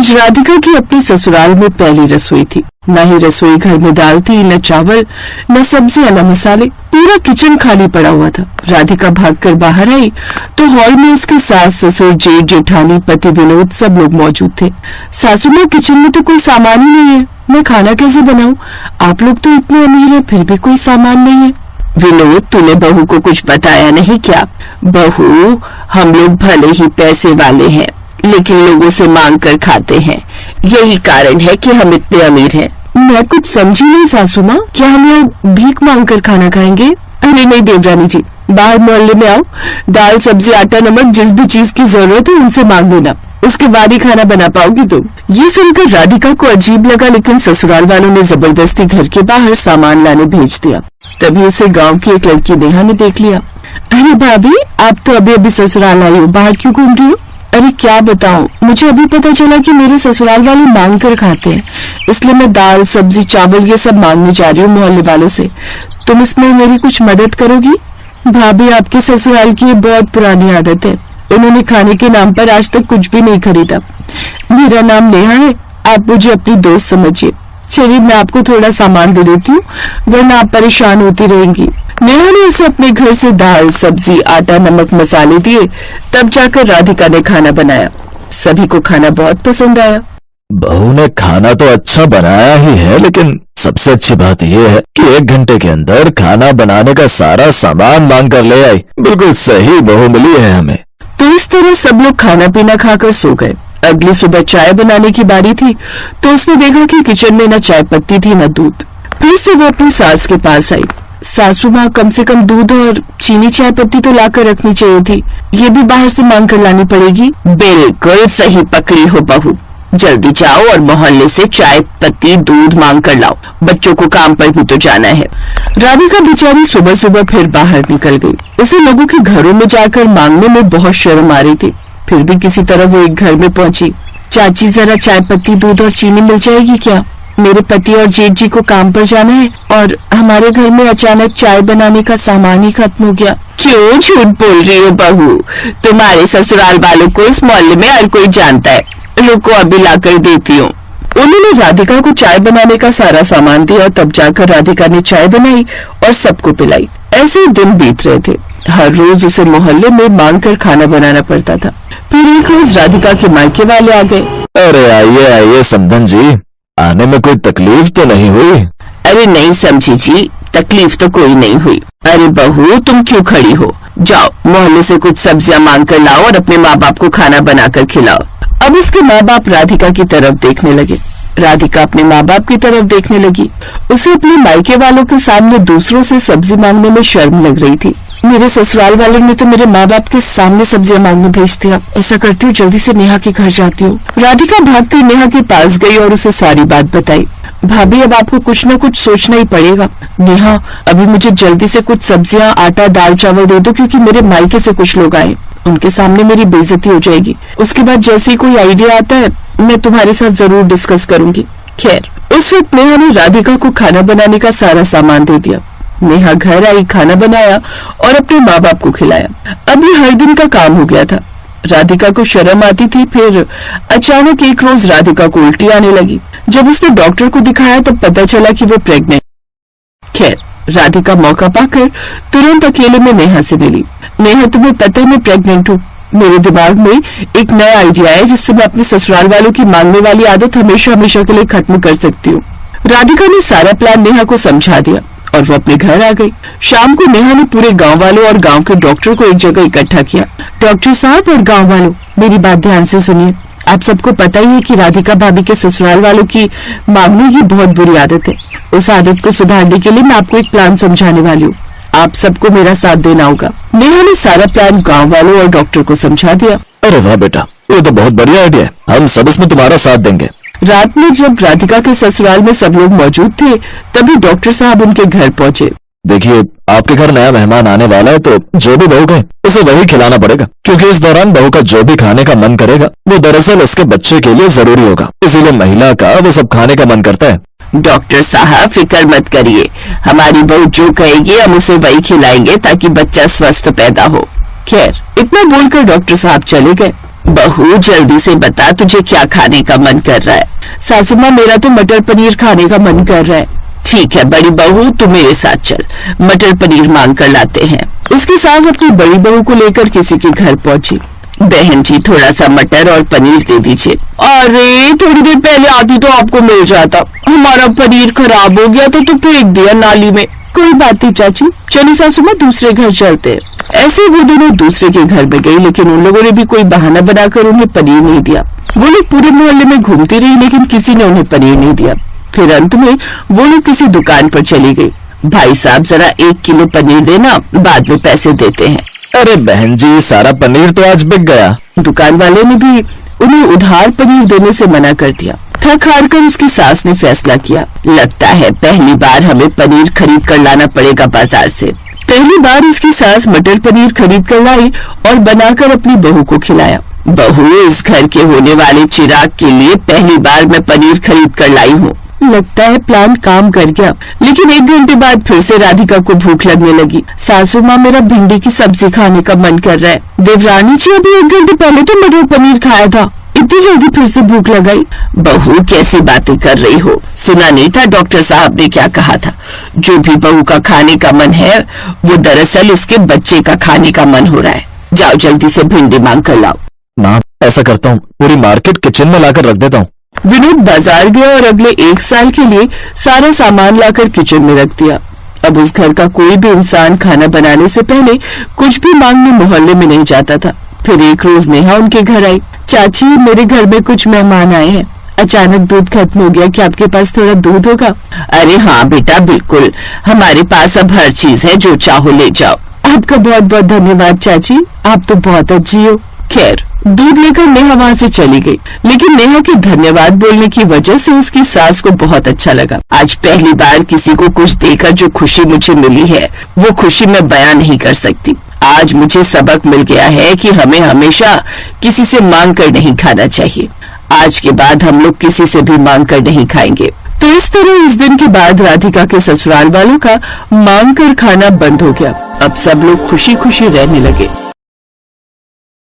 आज राधिका की अपने ससुराल में पहली रसोई थी। न ही रसोई घर में दाल थी, न चावल, न सब्जियां, न मसाले। पूरा किचन खाली पड़ा हुआ था। राधिका भागकर बाहर आई तो हॉल में उसके सास, ससुर, जेठ, जेठानी, पति विनोद सब लोग मौजूद थे। सासू माँ, किचन में तो कोई सामान ही नहीं है, मैं खाना कैसे बनाऊं? आप लोग तो इतने अमीर हैं, फिर भी कोई सामान नहीं है। विनोद, तूने बहू को कुछ बताया नहीं क्या? बहू, हम लोग भले ही पैसे वाले हैं, लेकिन लोगों से मांग कर खाते हैं। यही कारण है कि हम इतने अमीर हैं। मैं कुछ समझी नहीं सासू माँ, क्या हम लोग भीख मांग कर खाना खाएंगे? अरे नहीं देवरानी जी, बाहर मोहल्ले में आओ, दाल, सब्जी, आटा, नमक, जिस भी चीज की जरूरत है उनसे मांग लेना, उसके बाद ही खाना बना पाओगी तुम। ये सुनकर राधिका को अजीब लगा, लेकिन ससुराल वालों ने जबरदस्ती घर के बाहर सामान लाने भेज दिया। तभी उसे गांव की एक लड़की नेहा ने देख लिया। अरे भाभी, आप तो अभी अभी ससुराल आई हो, बाहर क्यों घूम रही हो? अरे क्या बताऊं, मुझे अभी पता चला कि मेरे ससुराल वाले मांग कर खाते हैं, इसलिए मैं दाल, सब्जी, चावल ये सब मांगने जा रही हूँ मोहल्ले वालों से। तुम इसमें मेरी कुछ मदद करोगी? भाभी, आपके ससुराल की ये बहुत पुरानी आदत है, उन्होंने खाने के नाम पर आज तक कुछ भी नहीं खरीदा। मेरा नाम नेहा है, आप मुझे अपनी दोस्त समझिए। चलिए, मैं आपको थोड़ा सामान दे देती हूँ, वरना आप परेशान होती रहेंगी। नेहा ने उसे अपने घर से दाल, सब्जी, आटा, नमक, मसाले दिए। तब जाकर राधिका ने खाना बनाया। सभी को खाना बहुत पसंद आया। बहू ने खाना तो अच्छा बनाया ही है, लेकिन सबसे अच्छी बात यह है कि 1 घंटे के अंदर खाना बनाने का सारा सामान मांग कर ले आई। बिल्कुल सही बहू मिली है हमें। तो इस तरह सब लोग खाना पीना खाकर सो गए। अगली सुबह चाय बनाने की बारी थी तो उसने देखा कि किचन में न चाय पत्ती थी न दूध। फिर से वो अपनी सास के पास आई। सासू माँ, कम से कम दूध और चीनी चाय पत्ती तो लाकर रखनी चाहिए थी, ये भी बाहर से मांग कर लानी पड़ेगी। बिल्कुल सही पकड़ी हो बहू, जल्दी जाओ और मोहल्ले से चाय पत्ती, दूध मांग कर लाओ, बच्चों को काम पर भी तो जाना है। राधिका बेचारी सुबह सुबह फिर बाहर निकल गई। उसे लोगों के घरों में जाकर मांगने में बहुत शर्म आ रही थी, फिर भी किसी तरह वो एक घर में पहुंची। चाची, जरा चाय पत्ती, दूध और चीनी मिल जाएगी क्या? मेरे पति और जेठ जी को काम पर जाना है और हमारे घर में अचानक चाय बनाने का सामान ही खत्म हो गया। क्यों झूठ बोल रही हो बहू? तुम्हारे ससुराल वालों को इस मोहल्ले में हर कोई जानता है, रुको अभी लाकर देती हूँ। उन्होंने राधिका को चाय बनाने का सारा सामान दिया। तब जाकर राधिका ने चाय बनाई और सबको पिलाई। ऐसे दिन बीत रहे थे। हर रोज उसे मोहल्ले में मांग कर खाना बनाना पड़ता था। फिर एक रोज राधिका के मायके वाले आ गए। अरे आइए आइए समधन जी, आने में कोई तकलीफ तो नहीं हुई? अरे नहीं समझी जी, तकलीफ तो कोई नहीं हुई। अरे बहू, तुम क्यों खड़ी हो? जाओ मोहल्ले से कुछ सब्जियां मांग कर लाओ और अपने माँ बाप को खाना बनाकर खिलाओ। अब उसके माँ बाप राधिका की तरफ देखने लगे। राधिका अपने माँ बाप की तरफ देखने लगी। उसे अपने मायके वालों के सामने दूसरों से सब्जी मांगने में शर्म लग रही थी। मेरे ससुराल वालों ने तो मेरे माँ बाप के सामने सब्जियां मांगने भेज दिया। ऐसा करती हूँ, जल्दी से नेहा के घर जाती हूँ। राधिका भागकर नेहा के पास गई और उसे सारी बात बताई। भाभी, अब आपको कुछ न कुछ सोचना ही पड़ेगा। नेहा, अभी मुझे जल्दी से कुछ सब्जियां, आटा, दाल, चावल दे दो, क्योंकि मेरे मायके से कुछ लोग आए, उनके सामने मेरी बेइज्जती हो जाएगी। उसके बाद जैसे ही कोई आइडिया आता है मैं तुम्हारे साथ जरूर डिस्कस करूंगी। खैर, उस वक्त नेहा ने राधिका को खाना बनाने का सारा सामान दे दिया। नेहा घर आई, खाना बनाया और अपने माँ बाप को खिलाया। अब ये हर दिन का काम हो गया था। राधिका को शर्म आती थी। फिर अचानक एक रोज राधिका को उल्टी आने लगी। जब उसने डॉक्टर को दिखाया तब पता चला कि वो प्रेग्नेंट। खैर, राधिका मौका पाकर तुरंत अकेले में नेहा से मिली। नेहा, तुम्हें पता है मैं प्रेग्नेंट हूँ। मेरे दिमाग में एक नया आइडिया है जिससे मैं अपने ससुराल वालों की मांगने वाली आदत हमेशा हमेशा के लिए खत्म कर सकती हूँ। राधिका ने सारा प्लान नेहा को समझा दिया और वो अपने घर आ गई। शाम को नेहा ने पूरे गांव वालों और गांव के डॉक्टर को एक जगह इकट्ठा किया। डॉक्टर साहब और गांव वालों, मेरी बात ध्यान से सुनिए। आप सबको पता ही है कि राधिका भाभी के ससुराल वालों की मांगने की बहुत बुरी आदत है। उस आदत को सुधारने के लिए मैं आपको एक प्लान समझाने वाली हूँ। आप सबको मेरा साथ देना होगा। नेहा ने सारा प्लान गांव वालों और डॉक्टर को समझा दिया। अरे वाह बेटा, ये तो बहुत बढ़िया आइडिया है, हम सब इसमें तुम्हारा साथ देंगे। रात में जब राधिका के ससुराल में सब लोग मौजूद थे तभी डॉक्टर साहब उनके घर पहुंचे। देखिए, आपके घर नया मेहमान आने वाला है, तो जो भी बहू कहे उसे वही खिलाना पड़ेगा, क्योंकि इस दौरान बहू का जो भी खाने का मन करेगा वो दरअसल उसके बच्चे के लिए जरूरी होगा, इसीलिए महिला का वो सब खाने का मन करता है। डॉक्टर साहब, फिक्र मत करिए, हमारी बहू जो कहेगी हम उसे वही खिलाएंगे ताकि बच्चा स्वस्थ पैदा हो। खैर, इतना बोलकर डॉक्टर साहब चले गए। बहू जल्दी से बता तुझे क्या खाने का मन कर रहा है। सासू माँ मेरा तो मटर पनीर खाने का मन कर रहा है। ठीक है बड़ी बहू, तू मेरे साथ चल, मटर पनीर मांग कर लाते हैं। उसकी सास अपनी बड़ी बहू को लेकर किसी के घर पहुंची। बहन जी थोड़ा सा मटर और पनीर दे दीजिए। अरे थोड़ी देर पहले आती तो आपको मिल जाता, हमारा पनीर खराब हो गया तो फेंक दिया नाली में। कोई बात नहीं चाची, चलिए सासू माँ दूसरे घर चलते हैं। ऐसे वो दोनों दूसरे के घर में गई, लेकिन उन लोगों ने भी कोई बहाना बनाकर उन्हें पनीर नहीं दिया। वो लोग पूरे मोहल्ले में घूमती रही, लेकिन किसी ने उन्हें पनीर नहीं दिया। फिर अंत में वो लोग किसी दुकान पर चली गई। भाई साहब जरा 1 किलो पनीर देना, बाद में पैसे देते हैं। अरे बहन जी सारा पनीर तो आज बिक गया। दुकान वाले ने भी उन्हें उधार पनीर देने से मना कर दिया। थक हार कर उसकी सास ने फैसला किया, लगता है पहली बार हमें पनीर खरीद कर लाना पड़ेगा बाजार से। पहली बार उसकी सास मटर पनीर खरीद कर लाई और बनाकर अपनी बहू को खिलाया। बहू, इस घर के होने वाले चिराग के लिए पहली बार मैं पनीर खरीद कर लाई हूँ। लगता है प्लान काम कर गया। लेकिन 1 घंटे बाद फिर से राधिका को भूख लगने लगी। सासू माँ मेरा भिंडी की सब्जी खाने का मन कर रहा है। देवरानी जी अभी 1 घंटे पहले तो मटर पनीर खाया था, इतनी जल्दी फिर से भूख लगाई। बहू कैसी बातें कर रही हो, सुना नहीं था डॉक्टर साहब ने क्या कहा था? जो भी बहू का खाने का मन है वो दरअसल इसके बच्चे का खाने का मन हो रहा है। जाओ जल्दी से भिंडी मांग कर लाओ। माँ ऐसा करता हूँ, पूरी मार्केट किचन में लाकर रख देता हूँ। विनोद बाजार गया और अगले 1 साल के लिए सारा सामान लाकर किचन में रख दिया। अब उस घर का कोई भी इंसान खाना बनाने से पहले कुछ भी मांगने मोहल्ले में नहीं जाता था। फिर एक रोज नेहा उनके घर आई। चाची मेरे घर में कुछ मेहमान आए हैं, अचानक दूध खत्म हो गया, क्या आपके पास थोड़ा दूध होगा? अरे हाँ बेटा बिल्कुल, हमारे पास अब हर चीज है, जो चाहो ले जाओ। आपका बहुत बहुत धन्यवाद चाची, आप तो बहुत अच्छी हो। खैर दूध लेकर नेहा वहाँ से चली गई, लेकिन नेहा के धन्यवाद बोलने की वजह से उसकी सास को बहुत अच्छा लगा। आज पहली बार किसी को कुछ देकर जो खुशी मुझे मिली है वो खुशी मैं बयां नहीं कर सकती। आज मुझे सबक मिल गया है कि हमें हमेशा किसी से मांग कर नहीं खाना चाहिए। आज के बाद हम लोग किसी से भी मांग कर नहीं खाएंगे। तो इस तरह इस दिन के बाद राधिका के ससुराल वालों का मांग कर खाना बंद हो गया। अब सब लोग खुशी खुशी रहने लगे।